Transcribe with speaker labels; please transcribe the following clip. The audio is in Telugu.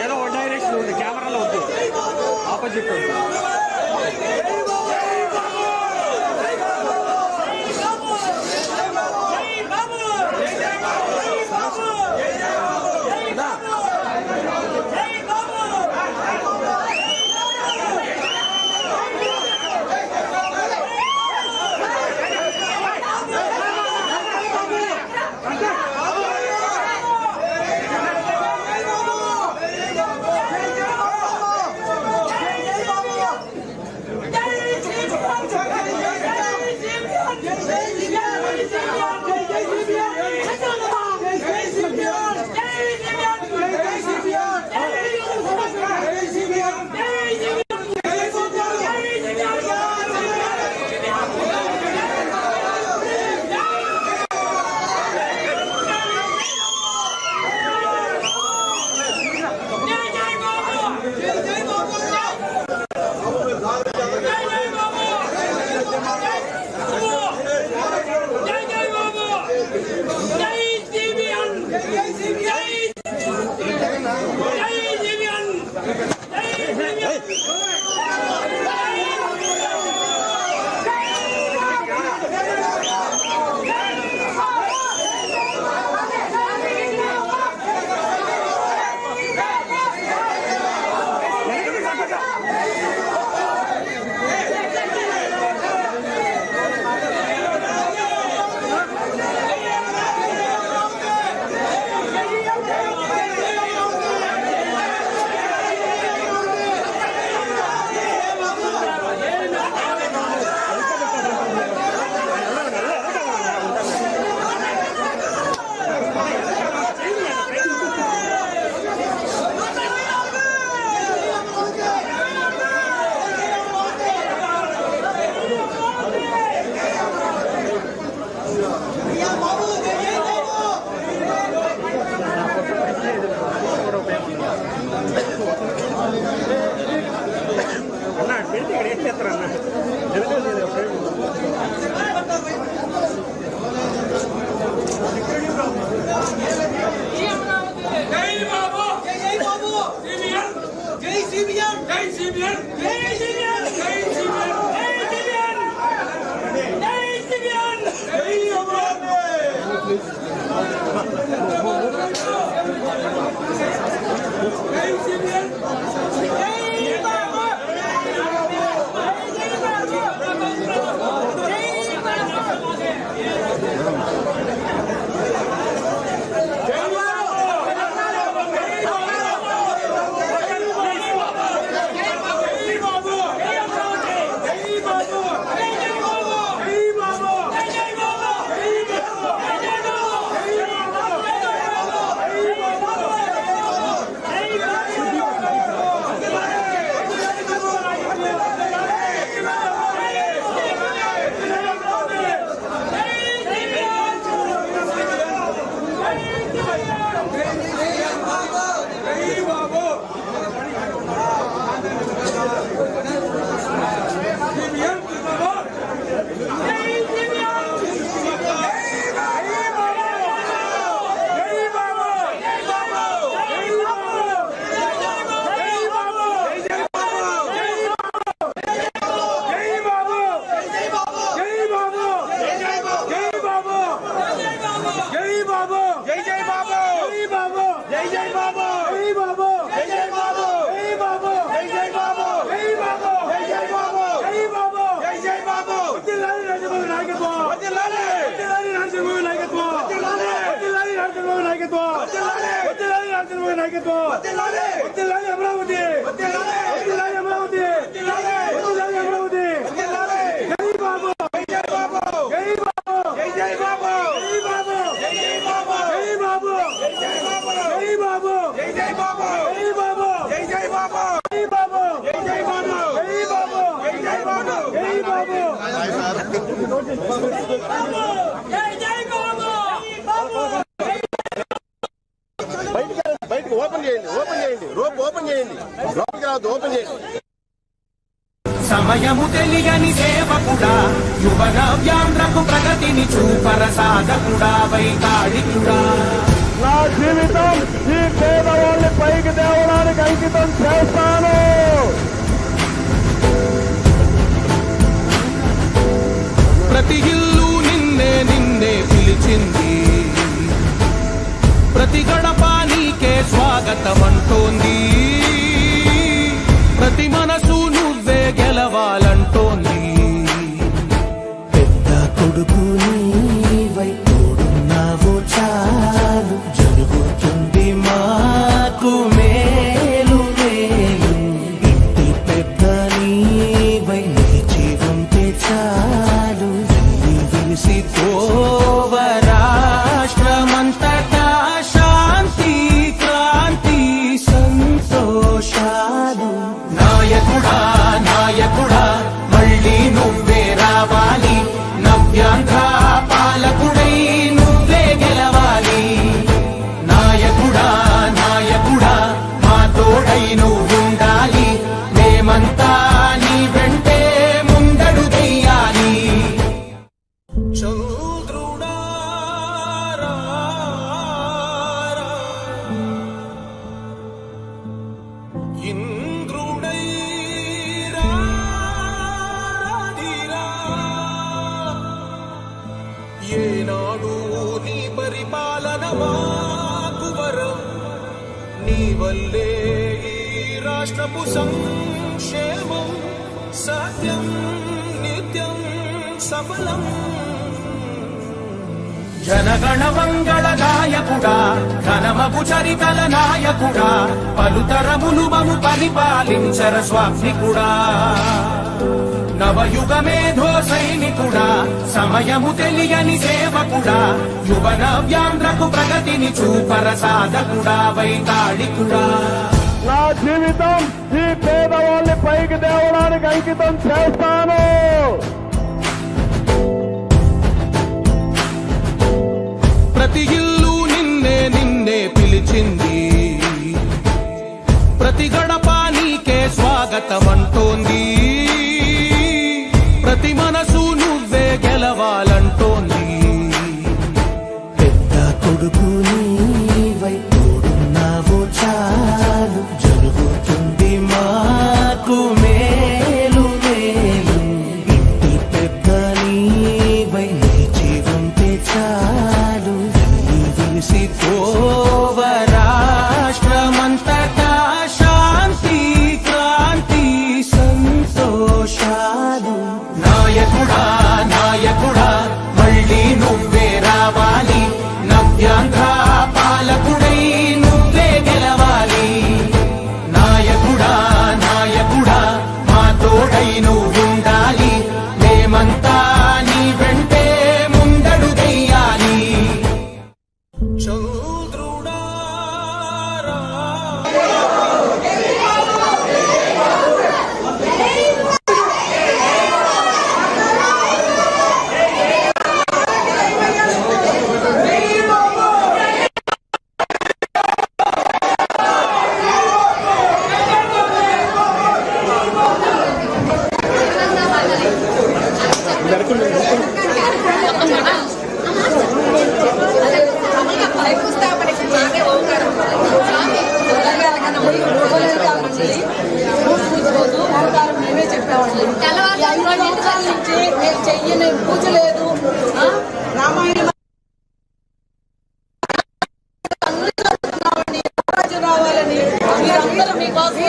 Speaker 1: ఏదో ఒక డైరెక్షన్ ఉంది, కెమెరాలో వద్దు, ఆపోజిట్ ఉంది.
Speaker 2: సమయము తెలియని సేవకుడా, యువన వ్యాంధ్రకు ప్రగతిని చూపర సాధకుడా, వైతాళికుడా.
Speaker 3: నా జీవితం ఈ పేదవాళ్ళని పైకి తేవడానికి అంకితం చేస్తాను.
Speaker 2: ప్రతి ఇల్లు నిన్నే నిన్నే పిలిచింది, ప్రతి గడప నీకే స్వాగతమంటోంది, ప్రతి మనసు నువ్వే గెలవాలంటోంది. పెద్ద కొడుకు నీవై తోడున్నావు చాలు, జరుగుతుంది మాకు మేలు మేలు. ఇంటి పెద్ద నీవై నిలిచి ఉంటే చాలు, వెలిసి పోవ రాష్ట్రమంతటా శాంతి క్రాంతి సంతోషాలు. నాయకుడా నాయకుడా మళ్ళీ నువ్వే రావాలి, నవ్యాంధ్ర పాలకుడై నువ్వే గెలవాలి. నాయకుడా నాయకుడా మా తోడై నువ్వుండాలి, మేమంతా నీ వెంటే ముందడుగెయ్యాలి. చంద్రుడా రా, ఇంద్రుడై రాధిరా, ఏనాడు నీ పరిపాలన మాకు వరం, నీ వల్లే ఈ రాష్ట్రపు సంక్షేమం సత్యం నిత్యం సఫలం. జనగణ మంగళ నాయకుడా, ఘనమగు చరితల నాయకుడా, పలుతరములు మము పరిపాలించర స్వామికుడా. నవయుగ మేధో సైనికుడా, సమయము తెలియని సేవకుడా, యువన వ్యాంధ్రకు ప్రగతిని చూపర సాధకుడా, వైతాళికుడా.
Speaker 3: నా జీవితం ఈ పేదవాళ్ళని పైకి తేవడానికి అంకితం చేస్తాను.
Speaker 2: ప్రతి ఇల్లు నిన్నే నిన్నే పిలిచింది, ప్రతి గడప నీకే స్వాగతమంటోంది, ప్రతి మనసు నువ్వే గెలవాలంటోంది. పెద్ద కొడుకు నీవై తోడున్నావు చాలు, జరుగుతుంది మాకు మేలు మేలు. ఇంటి పెద్ద నీవై నిలిచి ఉంటే చాలు, వెలిసి పోవ రాష్ట్రమంతటా శాంతి క్రాంతి సంతోషాలు. నాయకుడా నాయకుడా మళ్ళీ నువ్వే రావాలి, నవ్యాంధ్ర పాలకుడై నువ్వే గెలవాలి. నాయకుడా నాయకుడా మా తోడై నువ్వుండాలి, మేమంతా నీ వెంటే ముందడుగెయ్యాలి. చంద్రుడా రా,
Speaker 4: చెయ్యని పూజ లేదు, రామాయణం రావాలని మీరందరూ మీకోసం